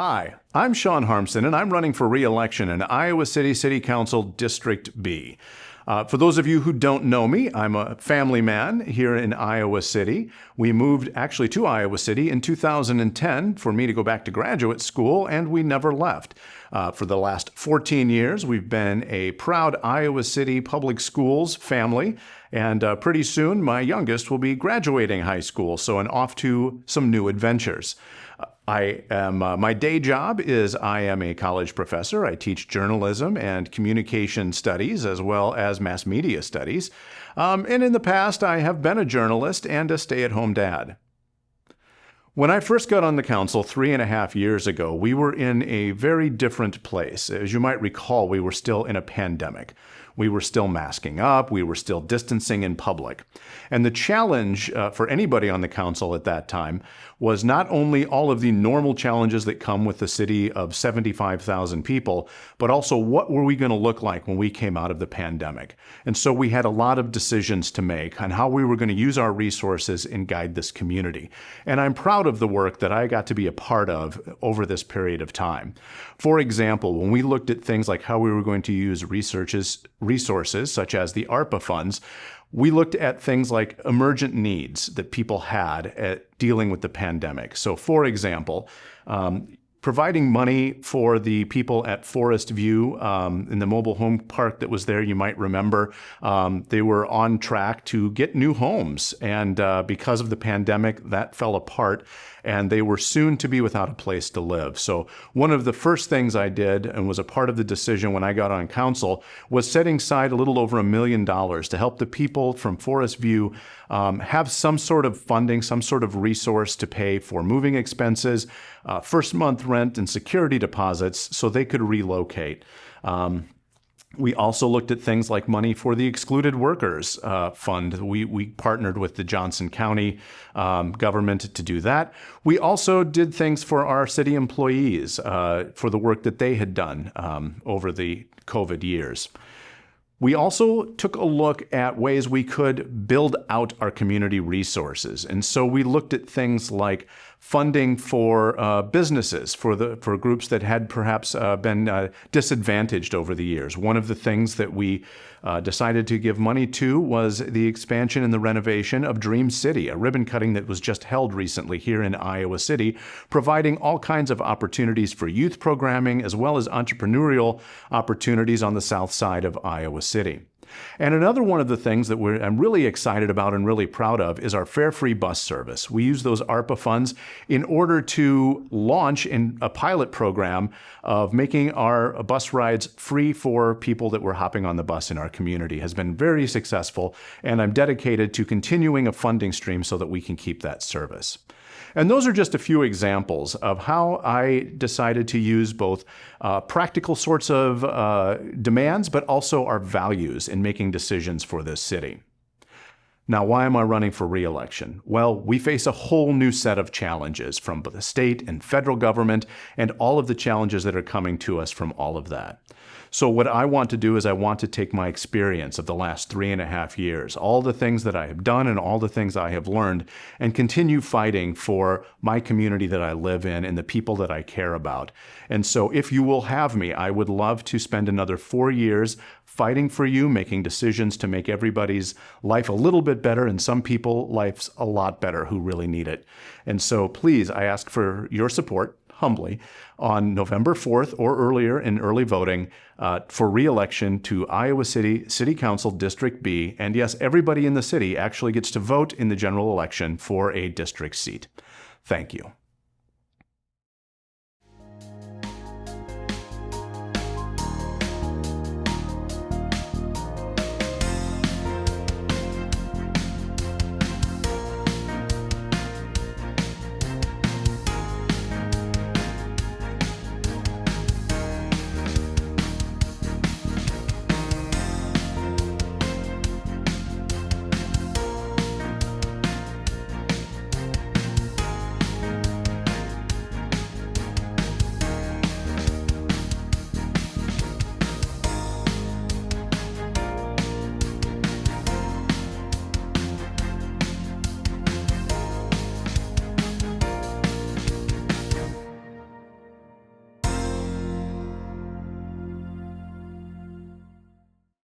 Hi, I'm Shawn Harmsen, and I'm running for re-election in Iowa City City Council District B. For those of you who don't know me, I'm a family man here in Iowa City. We moved actually to Iowa City in 2010 for me to go back to graduate school, and we never left. For the last 14 years, we've been a proud Iowa City public schools family, and pretty soon my youngest will be graduating high school, so and off to some new adventures. My day job is I am a college professor. I teach journalism and communication studies as well as mass media studies. And in the past, I have been a journalist and a stay-at-home dad. When I first got on the council 3.5 years ago, we were in a very different place. As you might recall, we were still in a pandemic. We were still masking up. We were still distancing in public. And the challenge for anybody on the council at that time was not only all of the normal challenges that come with a city of 75,000 people, but also what were we going to look like when we came out of the pandemic. And so we had a lot of decisions to make on how we were going to use our resources and guide this community. And I'm proud of the work that I got to be a part of over this period of time. For example, when we looked at things like how we were going to use resources such as the ARPA funds, we looked at things like emergent needs that people had at dealing with the pandemic. So for example, providing money for the people at Forest View in the mobile home park that was there, you might remember, they were on track to get new homes. And because of the pandemic, that fell apart and they were soon to be without a place to live. So one of the first things I did and was a part of the decision when I got on council was setting aside a little over $1 million to help the people from Forest View have some sort of funding, some sort of resource to pay for moving expenses, first month rent and security deposits so they could relocate. We also looked at things like money for the Excluded Workers Fund. We partnered with the Johnson County government to do that. We also did things for our city employees for the work that they had done over the COVID years. We also took a look at ways we could build out our community resources. And so we looked at things like funding for businesses, for groups that had perhaps been disadvantaged over the years. One of the things that we decided to give money to was the expansion and the renovation of Dream City, a ribbon cutting that was just held recently here in Iowa City, providing all kinds of opportunities for youth programming as well as entrepreneurial opportunities on the south side of Iowa City. And another one of the things that I'm really excited about and really proud of is our fare-free bus service. We use those ARPA funds in order to launch a pilot program of making our bus rides free for people that were hopping on the bus in our community. It has been very successful, and I'm dedicated to continuing a funding stream so that we can keep that service. And those are just a few examples of how I decided to use both practical sorts of demands, but also our values in making decisions for this city. Now, why am I running for re-election? Well, we face a whole new set of challenges from the state and federal government and all of the challenges that are coming to us from all of that. So what I want to do is I want to take my experience of the last 3.5 years, all the things that I have done and all the things I have learned, and continue fighting for my community that I live in and the people that I care about. And so if you will have me, I would love to spend another 4 years fighting for you, making decisions to make everybody's life a little bit better and some people life's a lot better who really need it. And so please, I ask for your support humbly on November 4th or earlier in early voting for re-election to Iowa City City Council District B. And yes, everybody in the city actually gets to vote in the general election for a district seat. Thank you.